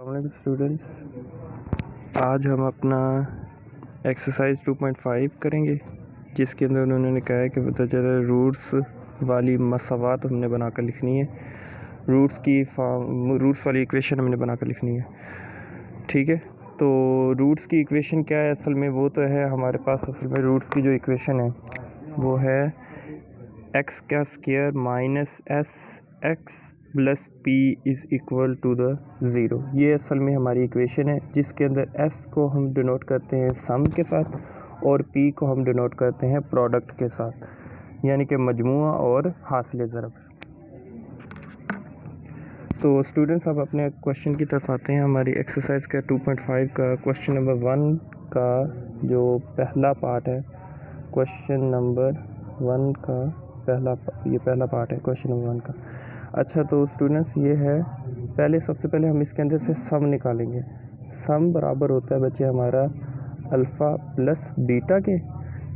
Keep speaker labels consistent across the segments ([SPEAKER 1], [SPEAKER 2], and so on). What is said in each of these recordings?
[SPEAKER 1] अस्सलाम स्टूडेंट्स, आज हम अपना एक्सरसाइज 2.5 करेंगे, जिसके अंदर उन्होंने कहा है कि पता चला रूट्स वाली मसावात हमने बनाकर लिखनी है। रूट्स वाली इक्वेशन हमने बनाकर लिखनी है। ठीक है, तो रूट्स की इक्वेशन क्या है असल में? वो तो है हमारे पास असल में रूट्स की जो इक्वेशन है वो है एक्स का square minus S x plus P is equal to the zero. ये असल में हमारी इक्वेशन है, जिसके अंदर s को हम डिनोट करते हैं सम के साथ और p को हम डिनोट करते हैं प्रोडक्ट के साथ, यानी कि मजमुआ और हासिल ज़रब। तो स्टूडेंट्स, अब अपने क्वेश्चन की तरफ आते हैं। हमारी एक्सरसाइज का 2.5 का क्वेश्चन नंबर 1 का जो पहला पार्ट है, क्वेश्चन नंबर 1 का पहला पार्ट है क्वेश्चन नंबर 1 का। अच्छा, तो स्टूडेंट्स ये है, सबसे पहले हम इसके अंदर से सम निकालेंगे। सम बराबर होता है बच्चे हमारा अल्फ़ा प्लस बीटा के।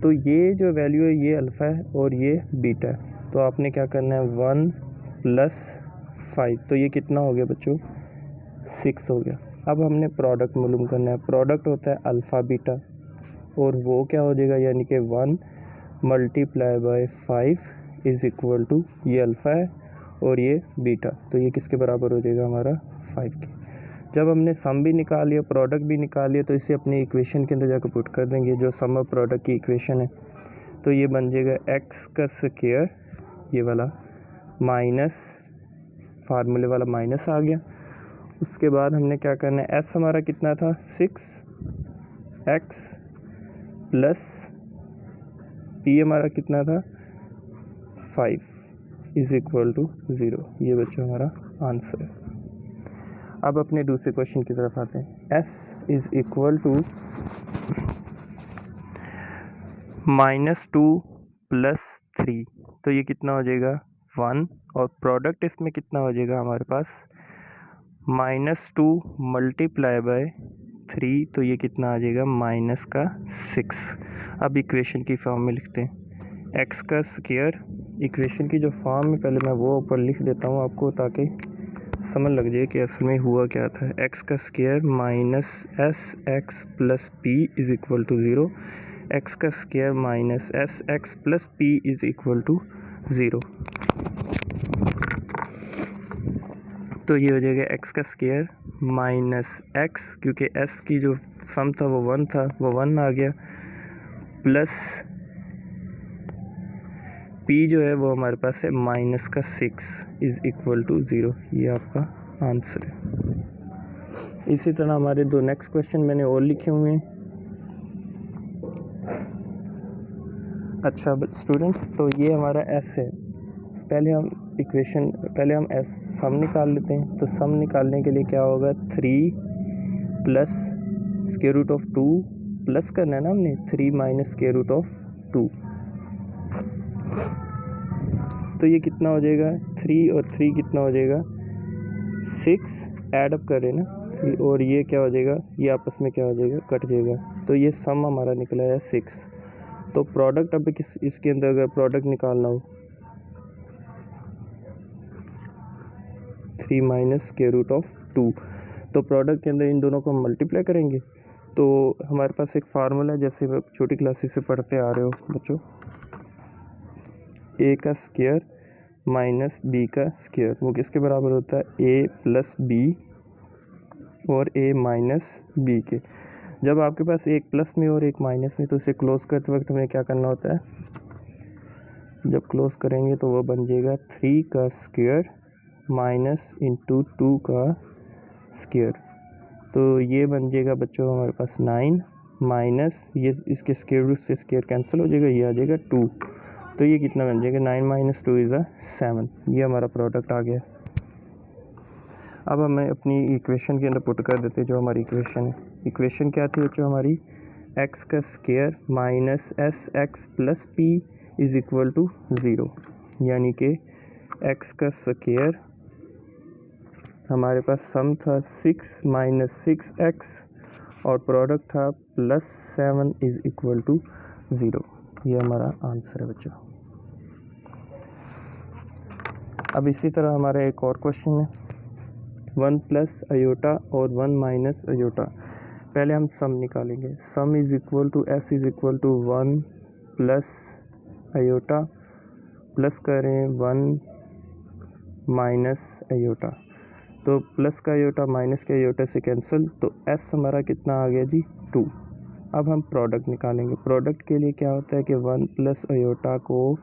[SPEAKER 1] तो ये जो वैल्यू है ये अल्फ़ा है और ये बीटा है। तो आपने क्या करना है 1 प्लस 5, तो ये कितना हो गया बच्चों? 6 हो गया। अब हमने प्रोडक्ट मालूम करना है। प्रोडक्ट होता है अल्फ़ा बीटा, और वो क्या हो जाएगा, यानी कि 1 multiply by 5 is equal to, ये अल्फ़ा है और ये बीटा, तो ये किसके बराबर हो जाएगा हमारा 5 के। जब हमने सम भी निकाल लिया, प्रोडक्ट भी निकाल लिया, तो इसे अपनी इक्वेशन के अंदर जाकर पुट कर देंगे, जो सम और प्रोडक्ट की इक्वेशन है। तो ये बन जाएगा एक्स का स्क्वायर, ये वाला माइनस, फार्मूले वाला माइनस आ गया। उसके बाद हमने क्या करना है, एस हमारा कितना था 6 एक्स प्लस पी हमारा कितना था 5 इज़ इक्वल टू 0। ये बच्चों हमारा आंसर है। अब अपने दूसरे क्वेश्चन की तरफ आते हैं। s is equal to -2 plus 3, तो ये कितना हो जाएगा 1, और प्रोडक्ट इसमें कितना हो जाएगा हमारे पास -2 मल्टीप्लाई बाय 3, तो ये कितना आ जाएगा -6। अब इक्वेशन की फॉर्म में लिखते हैं एक्स का स्क्वायर। इक्वेशन की जो फॉर्म है पहले मैं वो ऊपर लिख देता हूँ आपको, ताकि समझ लग जाए कि असल में हुआ क्या था। एक्स का square minus S x plus P is equal to 0। X का square minus S x plus P is equal to 0। तो ये हो जाएगा एक्स का स्क्वायर माइनस एक्स, क्योंकि एस की जो सम था वो 1 था, वो 1 आ गया, प्लस p जो है वो हमारे पास है -6 इज़ इक्वल टू 0। ये आपका आंसर है। इसी तरह हमारे दो नेक्स्ट क्वेश्चन मैंने और लिखे हुए हैं। अच्छा स्टूडेंट्स, तो ये हमारा s है। पहले हम s सम निकाल लेते हैं। तो सम निकालने के लिए क्या होगा, 3 plus square root of 2 plus करना है ना हमने, 3 माइनस स्क्वायर रूट ऑफ 2, तो ये कितना हो जाएगा 3 और 3 कितना हो जाएगा 6, ऐड अप करें ना, और ये क्या हो जाएगा, ये आपस में क्या हो जाएगा, कट जाएगा। तो ये सम हमारा निकला है 6। तो प्रोडक्ट अब इसके अंदर अगर प्रोडक्ट निकालना हो, 3 माइनस स्क्वायर रूट ऑफ 2, तो प्रोडक्ट के अंदर इन दोनों को हम मल्टीप्लाई करेंगे। तो हमारे पास एक फार्मूला है, जैसे छोटी क्लासेस से पढ़ते आ रहे हो बच्चों, ए का स्क्वायर माइनस बी का स्क्वायर, वो किसके बराबर होता है, ए प्लस बी और ए माइनस बी के। जब आपके पास एक प्लस में और एक माइनस में, तो इसे क्लोज करते वक्त हमें क्या करना होता है, जब क्लोज करेंगे तो वो बन जाएगा 3 का स्क्वायर माइनस इंटू 2 का स्क्वायर। तो ये बन जाएगा बच्चों हमारे पास 9 माइनस, ये इसके स्क्वायर रूट से स्क्वायर कैंसिल हो जाएगा, ये आ जाएगा 2। तो ये कितना बन जाएगा 9 माइनस 2 इज़ 7। ये हमारा प्रोडक्ट आ गया। अब हमें अपनी इक्वेशन के अंदर पुट कर देते हैं जो हमारी इक्वेशन है। इक्वेशन क्या थी बच्चों हमारी, एक्स का square minus S x plus P is equal to 0, यानी कि एक्स का स्क्वायर हमारे पास सम था 6 माइनस 6x और प्रोडक्ट था +7 इज़ इक्वल टू 0। ये हमारा आंसर है बच्चों। अब इसी तरह हमारा एक और क्वेश्चन है, 1 प्लस अयोटा और 1 माइनस अयोटा। पहले हम सम निकालेंगे। Sum is equal to s is equal to 1 plus iota plus करें 1 माइनस अयोटा। तो प्लस का अयोटा माइनस के अयोटा से कैंसिल, तो एस हमारा कितना आ गया जी 2। अब हम प्रोडक्ट निकालेंगे। प्रोडक्ट के लिए क्या होता है कि 1 प्लस अयोटा को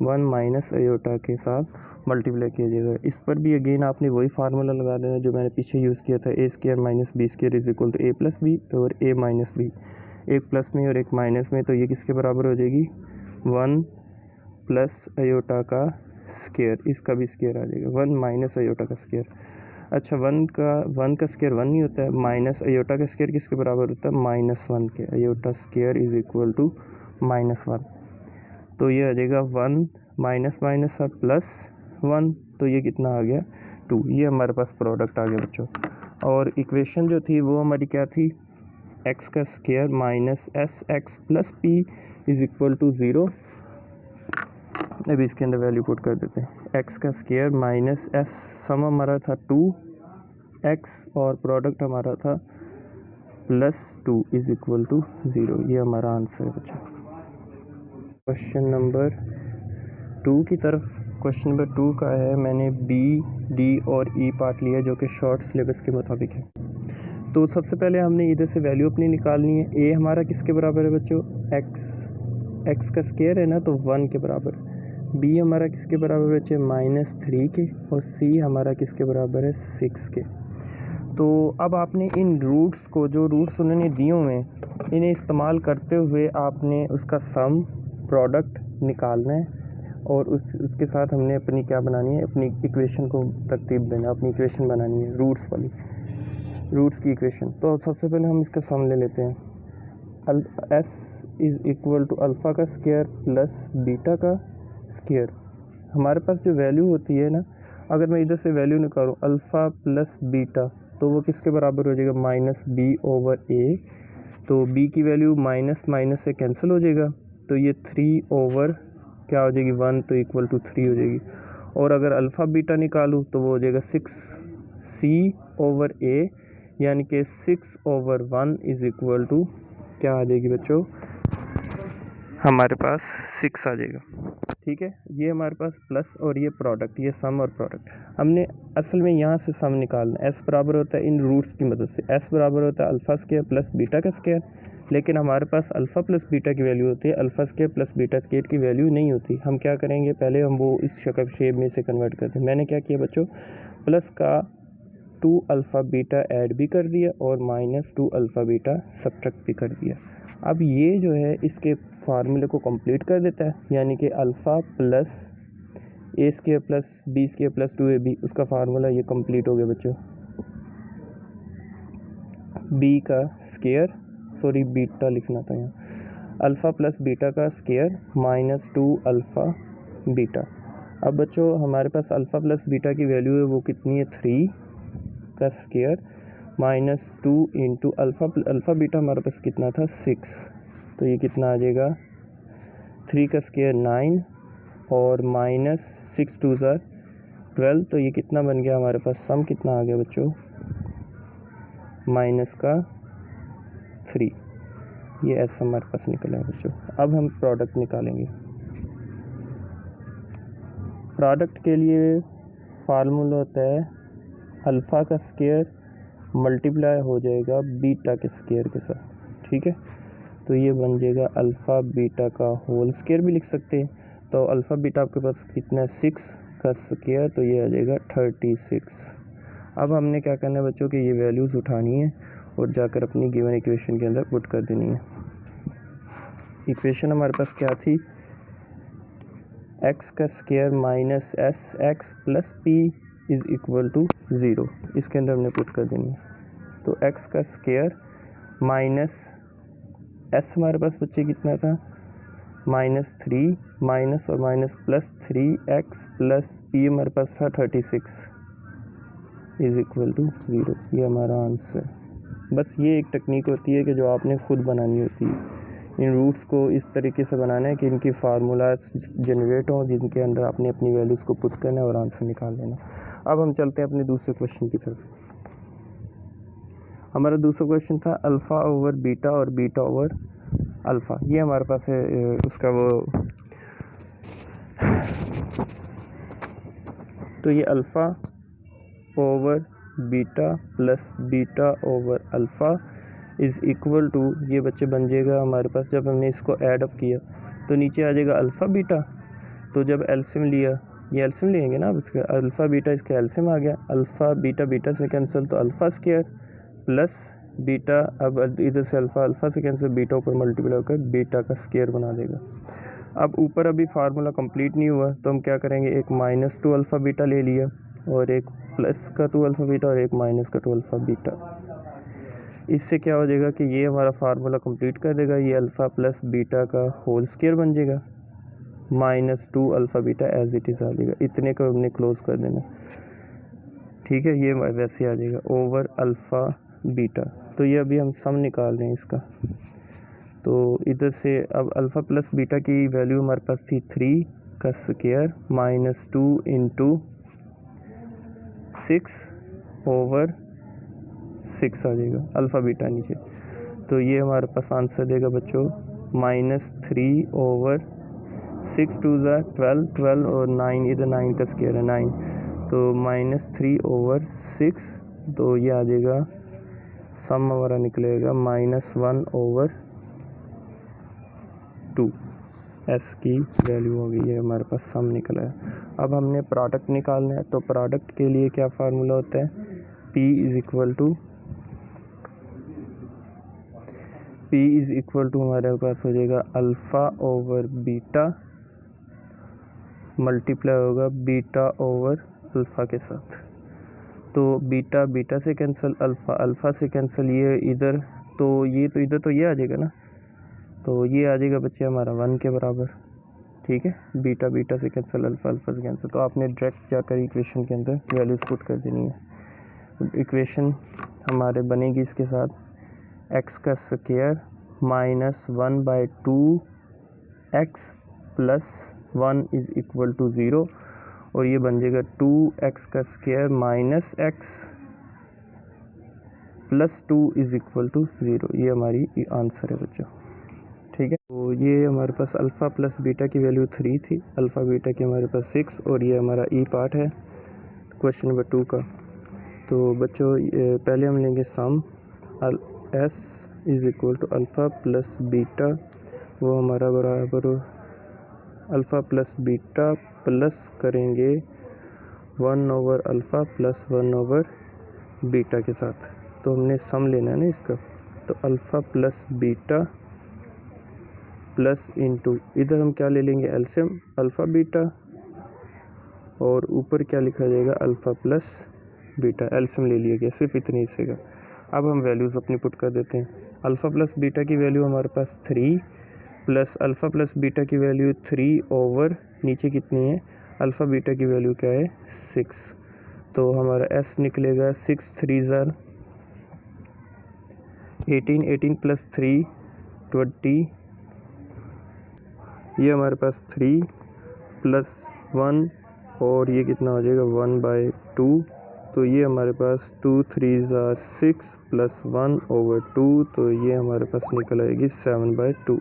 [SPEAKER 1] 1 माइनस अयोटा के साथ मल्टीप्लाई किया जाएगा। इस पर भी अगेन आपने वही फार्मूला लगा देना जो मैंने पीछे यूज़ किया था, A square minus B square is equal to A plus B और ए माइनस बी। एक प्लस में और एक माइनस में, तो ये किसके बराबर हो जाएगी 1 प्लस अयोटा का स्क्वायर, इसका भी स्क्वायर आ जाएगा 1 माइनस अयोटा का स्क्वायर। अच्छा 1 का स्क्वायर 1 नहीं होता है, माइनस अयोटा का स्क्वायर किसके बराबर होता है -1 के। Iota square is equal to -1, तो ये आ जाएगा 1 माइनस माइनस है प्लस 1, तो ये कितना आ गया 2। ये हमारे पास प्रोडक्ट आ गया बच्चों। और इक्वेशन जो थी वो हमारी क्या थी, एक्स का square minus S x plus p is equal to 0। अभी इसके अंदर वैल्यू पुट कर देते हैं। एक्स का स्क्वायर माइनस एस, सम हमारा था 2x और प्रोडक्ट हमारा था +2 इज इक्वल टू 0। ये हमारा आंसर है बच्चों। क्वेश्चन नंबर 2 की तरफ। क्वेश्चन नंबर 2 का है, मैंने बी डी और ई पार्ट लिया जो कि शॉर्ट सिलेबस के मुताबिक है। तो सबसे पहले हमने इधर से वैल्यू अपनी निकालनी है। ए हमारा किसके बराबर है बच्चों, एक्स का स्क्वायर है ना, तो 1 के बराबर। बी हमारा किसके बराबर बच्चे -3 के, और सी हमारा किसके बराबर है 6 के। तो अब आपने इन रूट्स को, जो रूट्स उन्होंने दिए हुए हैं, इन्हें इस्तेमाल करते हुए आपने उसका सम प्रोडक्ट निकालना है और उसके साथ हमने अपनी क्या बनानी है, अपनी इक्वेशन को तरतीब देना, अपनी इक्वेशन बनानी है रूट्स वाली, रूट्स की इक्वेशन। तो सबसे पहले हम इसका सम ले लेते हैं। S is equal to alpha का स्क्वायर प्लस बीटा का स्क्वायर। हमारे पास जो वैल्यू होती है ना, अगर मैं इधर से वैल्यू निकालूँ अल्फ़ा प्लस बीटा, तो वो किसके बराबर हो जाएगा -b/a। तो b की वैल्यू माइनस माइनस से कैंसिल हो जाएगा, तो ये 3 ओवर क्या हो जाएगी 1, तो इक्वल टू 3 हो जाएगी। और अगर अल्फ़ा बीटा निकालूँ तो वो हो जाएगा 6c/a, यानी कि 6/1 इज़ इक्वल टू क्या आ जाएगी बच्चों, हमारे पास 6 आ जाएगा। ठीक है, ये हमारे पास प्लस और ये प्रोडक्ट, ये सम और प्रोडक्ट। हमने असल में यहाँ से सम निकालना। एस बराबर होता है इन रूट्स की मदद से, एस बराबर होता है अल्फ़ा स्क्वायर प्लस बीटा का स्क्वायर। लेकिन हमारे पास अल्फ़ा प्लस बीटा की वैल्यू होती है, alpha square plus beta square की वैल्यू नहीं होती। हम क्या करेंगे, पहले हम वो इस शक्ल शेप में से कन्वर्ट करते हैं। मैंने क्या किया बच्चों, प्लस का 2 अल्फ़ा बीटा ऐड भी कर दिया और -2 अल्फ़ा बीटा सब्ट्रैक्ट भी कर दिया। अब ये जो है इसके फार्मूले को कंप्लीट कर देता है, यानी कि alpha plus A square plus B square plus 2ab, उसका फार्मूला ये कंप्लीट हो गया बच्चों। बी का स्क्वायर, सॉरी बीटा लिखना था यहाँ, अल्फ़ा प्लस बीटा का स्क्वायर -2 अल्फ़ा बीटा। अब बच्चों हमारे पास अल्फ़ा प्लस बीटा की वैल्यू है, वो कितनी है 3 का स्क्वायर -2 इंटू अल्फ़ा बीटा हमारे पास कितना था 6, तो ये कितना आ जाएगा 3 का स्क्वायर 9 और -6 2 12, तो ये कितना बन गया हमारे पास, सम कितना आ गया बच्चों माइनस का 3। ये ऐसा हमारे पास निकला है बच्चों। अब हम प्रोडक्ट निकालेंगे। प्रोडक्ट के लिए फार्मूला होता है अल्फ़ा का स्क्वायर मल्टीप्लाई हो जाएगा बीटा के स्क्वायर के साथ। ठीक है, तो ये बन जाएगा अल्फ़ा बीटा का होल स्क्वायर भी लिख सकते हैं। तो अल्फ़ा बीटा आपके पास कितना है 6 का स्क्वायर, तो ये आ जाएगा 36। अब हमने क्या करना है बच्चों कि ये वैल्यूज़ उठानी है और जाकर अपनी गिवन इक्वेशन के अंदर पुट कर देनी है। इक्वेशन हमारे पास क्या थी, एक्स का square minus S x plus P is equal to 0, इसके अंदर हमने पुट कर देनी है। तो एक्स का स्क्वायर माइनस एस हमारे पास बच्चे कितना था -3 माइनस और minus plus 3x plus P हमारे पास था 36 इज़ इक्वल टू 0। ये हमारा आंसर। बस ये एक टेक्निक होती है कि जो आपने खुद बनानी होती है, इन रूट्स को इस तरीके से बनाना है कि इनकी फार्मूला जनरेट हों जिनके अंदर आपने अपनी वैल्यूज़ को पुट करना है और आंसर निकाल लेना। अब हम चलते हैं अपने दूसरे क्वेश्चन की तरफ। हमारा दूसरा क्वेश्चन था अल्फ़ा ओवर बीटा और बीटा ओवर अल्फ़ा। ये हमारे पास है उसका वो, तो ये alpha over beta plus beta over alpha is equal to, ये बच्चे बन जाएगा हमारे पास, जब हमने इसको ऐड अप किया तो नीचे आ जाएगा अल्फ़ा बीटा। तो जब एलसीएम लिया, ये एलसीएम लेंगे ना, अब इसका अल्फ़ा बीटा इसका एलसीएम आ गया, अल्फ़ा बीटा बीटा से कैंसिल तो अल्फ़ा स्क्वायर प्लस बीटा, अब इधर से अल्फ़ा अल्फ़ा से कैंसिल, बीटा ऊपर मल्टीप्लाई होकर बीटा का स्क्वायर बना देगा। अब ऊपर अभी फार्मूला कंप्लीट नहीं हुआ तो हम क्या करेंगे, एक -2 अल्फ़ा बीटा ले लिया और एक प्लस का 2 अल्फ़ा बीटा और एक माइनस का 2 अल्फ़ा बीटा। इससे क्या हो जाएगा कि ये हमारा फार्मूला कंप्लीट कर देगा, ये अल्फ़ा प्लस बीटा का होल स्क्वायर बन जाएगा, -2 alpha beta as it is आ जाएगा। इतने को हमने क्लोज कर देना, ठीक है, ये वैसे आ जाएगा ओवर अल्फ़ा बीटा। तो ये अभी हम सम निकाल रहे हैं इसका। तो इधर से अब अल्फ़ा प्लस बीटा की वैल्यू हमारे पास थी 3 का स्क्वायर -2 इंटू 6 ओवर 6 आ जाएगा अल्फ़ा बीटा नीचे। तो ये हमारे पास आंसर देगा बच्चों -3 ओवर 6 2 12 12 और 9, इधर 9 का स्क्वायर है 9, तो -3 ओवर 6, तो ये आ जाएगा सम हमारा निकलेगा -1 ओवर 2। एस की वैल्यू हो गई है, हमारे पास सम निकला है। अब हमने प्रोडक्ट निकालना है, तो प्रोडक्ट के लिए क्या फार्मूला होता है, P इज़ इक्वल टू हमारे पास हो जाएगा अल्फ़ा ओवर बीटा मल्टीप्लाई होगा बीटा ओवर अल्फ़ा के साथ। तो बीटा बीटा से कैंसिल, अल्फ़ा अल्फ़ा से कैंसिल, ये इधर तो ये तो इधर तो ये आ जाएगा ना, तो ये आ जाएगा बच्चे हमारा 1 के बराबर, ठीक है। बीटा बीटा से कैंसिल, अल्फ़ा अल्फ़ा से कैंसिल, तो आपने डायरेक्ट जाकर इक्वेशन के अंदर वैल्यूज़ पुट कर देनी है। इक्वेशन हमारे बनेगी इसके साथ एक्स का square -1/2 x plus 1 is equal to 0, और ये बन जाएगा 2x का square minus x plus 2 is equal to 0। ये हमारी आंसर है बच्चों, ठीक है। तो ये हमारे पास अल्फ़ा प्लस बीटा की वैल्यू 3 थी, अल्फ़ा बीटा की हमारे पास 6, और ये हमारा ई पार्ट है क्वेश्चन नंबर 2 का। तो बच्चों पहले हम लेंगे sum, S is equal to alpha plus beta, वो हमारा बराबर अल्फ़ा प्लस बीटा प्लस करेंगे 1 over alpha plus 1 over beta के साथ। तो हमने सम लेना है ना इसका, तो alpha plus beta plus into, इधर हम क्या ले लेंगे एलसीएम अल्फ़ा बीटा, और ऊपर क्या लिखा जाएगा अल्फ़ा प्लस बीटा, एलसीएम ले लिया गया, सिर्फ इतने हिस्से का। अब हम वैल्यूज़ अपनी पुट कर देते हैं। अल्फ़ा प्लस बीटा की वैल्यू हमारे पास 3 प्लस अल्फ़ा प्लस बीटा की वैल्यू 3 ओवर नीचे कितनी है, अल्फ़ा बीटा की वैल्यू क्या है 6, तो हमारा एस निकलेगा 6 3 18, 18 प्लस 3 20, ये हमारे पास 3 प्लस 1, और ये कितना हो जाएगा 1/2, तो ये हमारे पास 2 3 6 प्लस 1 ओवर 2, तो ये हमारे पास निकल आएगी 7/2।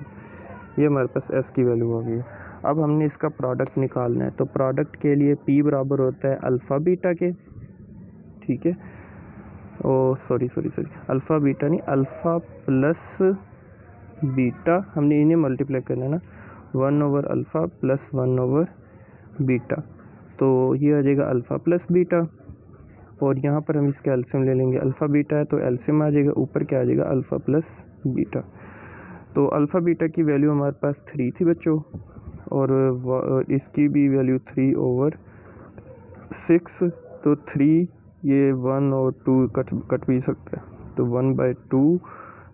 [SPEAKER 1] ये हमारे पास एस की वैल्यू हो गई। अब हमने इसका प्रोडक्ट निकालना है, तो प्रोडक्ट के लिए P बराबर होता है अल्फ़ा बीटा के, ठीक है, ओ सॉरी अल्फ़ा बीटा नहीं, अल्फ़ा प्लस बीटा, हमने इन्हें मल्टीप्लाई करना है ना, 1 over alpha plus 1 over beta, तो ये आ जाएगा अल्फ़ा प्लस बीटा, और यहाँ पर हम इसका एलसीएम ले लेंगे, अल्फ़ा बीटा है तो एलसीएम आ जाएगा, ऊपर क्या आ जाएगा अल्फ़ा प्लस बीटा। तो अल्फ़ा बीटा की वैल्यू हमारे पास 3 थी बच्चों, और इसकी भी वैल्यू 3 ओवर 6, तो 3 ये 1 और 2 कट भी सकता है, तो 1/2,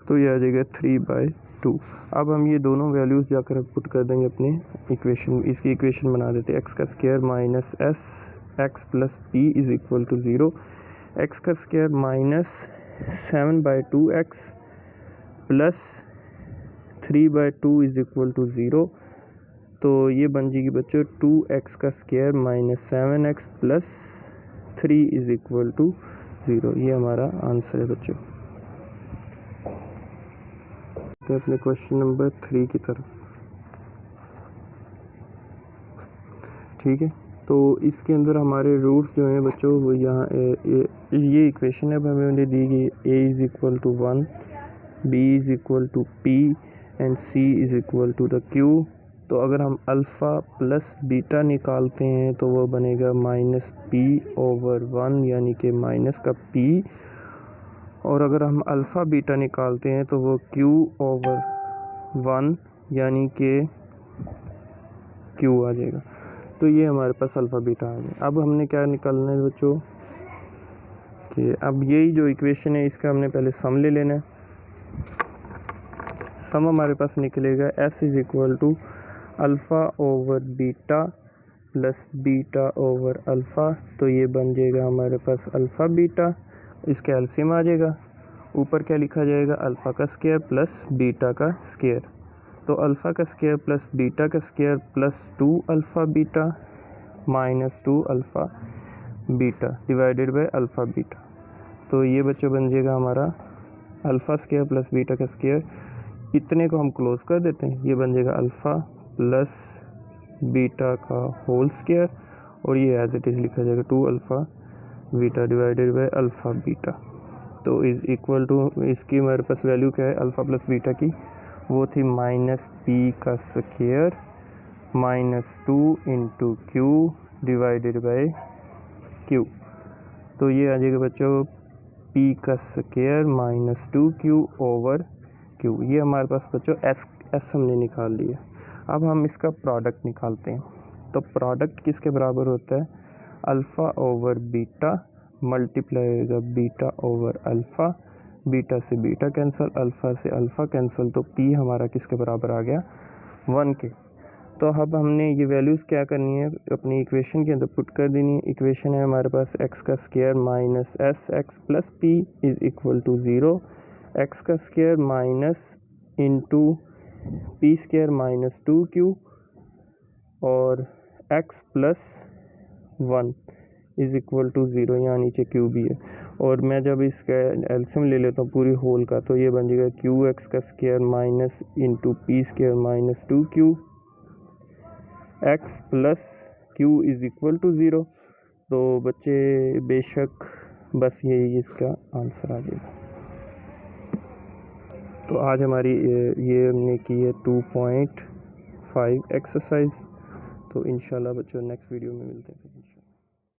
[SPEAKER 1] तो ये आ जाएगा 3/2। अब हम ये दोनों वैल्यूज़ जाकर पुट कर देंगे अपने इक्वेशन, इसकी इक्वेशन बना देते हैं, एक्स का square minus S x plus P is equal to 0, x का square minus 7/2 X plus 3/2 is equal to 0, तो ये बन जाएगी बच्चों 2x का square minus 7x plus 3 is equal to 0। ये हमारा आंसर है बच्चों। तो अपने क्वेश्चन नंबर 3 की तरफ, ठीक है। तो इसके अंदर हमारे रूट्स जो हैं बच्चों वो यहाँ ये इक्वेशन अब हमें दी गई a is equal to 1, b is equal to p and c is equal to the q। तो अगर हम अल्फ़ा प्लस बीटा निकालते हैं तो वो बनेगा माइनस p ओवर 1 यानी कि माइनस का p, और अगर हम अल्फ़ा बीटा निकालते हैं तो वो q ओवर 1 यानी कि q आ जाएगा। तो ये हमारे पास अल्फ़ा बीटा आ गया। अब हमने क्या निकालना है बच्चों कि अब यही जो इक्वेशन है इसका हमने पहले सम ले लेना है। सम हमारे पास निकलेगा s is equal to alpha over beta plus beta over alpha. तो ये बन जाएगा हमारे पास अल्फ़ा बीटा, इसका एलसीएम आ जाएगा। ऊपर क्या लिखा जाएगा, अल्फ़ा का स्क्वायर प्लस बीटा का स्क्वायर। तो अल्फ़ा का स्क्वायर प्लस बीटा का square plus 2 alpha beta minus 2 alpha beta divided by alpha beta. तो ये बच्चों बन जाएगा हमारा अल्फ़ा स्क्वायर प्लस बीटा का स्क्वायर। इतने को हम क्लोज कर देते हैं, ये बन जाएगा अल्फ़ा प्लस बीटा का होल स्क्वायर, और ये एज इट इज़ लिखा जाएगा 2 alpha beta divided by alpha beta. तो इज़ इक्वल टू, इसकी हमारे पास वैल्यू क्या है अल्फ़ा प्लस बीटा की, वो थी माइनस पी का square minus 2 into Q divided by Q. तो ये आ जाएगा बच्चों p का square minus 2q over q। ये हमारे पास बच्चों s हमने निकाल लिया। अब हम इसका प्रोडक्ट निकालते हैं। तो प्रोडक्ट किसके बराबर होता है, अल्फ़ा ओवर बीटा मल्टीप्लाई होगा बीटा ओवर अल्फ़ा, बीटा से बीटा कैंसिल, अल्फ़ा से अल्फ़ा कैंसिल, तो p हमारा किसके बराबर आ गया 1 के। तो अब हमने ये वैल्यूज़ क्या करनी है, अपनी इक्वेशन के अंदर पुट कर देनी है। इक्वेशन है हमारे पास x का square minus S x plus P is equal to 0, x का square minus into p square minus 2q और x plus 1 is equal to 0, यहाँ नीचे q भी है। और मैं जब इसका एलसीएम ले लेता हूँ पूरी होल का, तो ये बन जाएगा qx का square minus into p square minus 2q x plus q is equal to 0। तो बच्चे बेशक बस यही इसका आंसर आ जाएगा। तो आज हमारी ये हमने की है 2.5 एक्सरसाइज। तो इंशाल्लाह बच्चों नेक्स्ट वीडियो में मिलते हैं।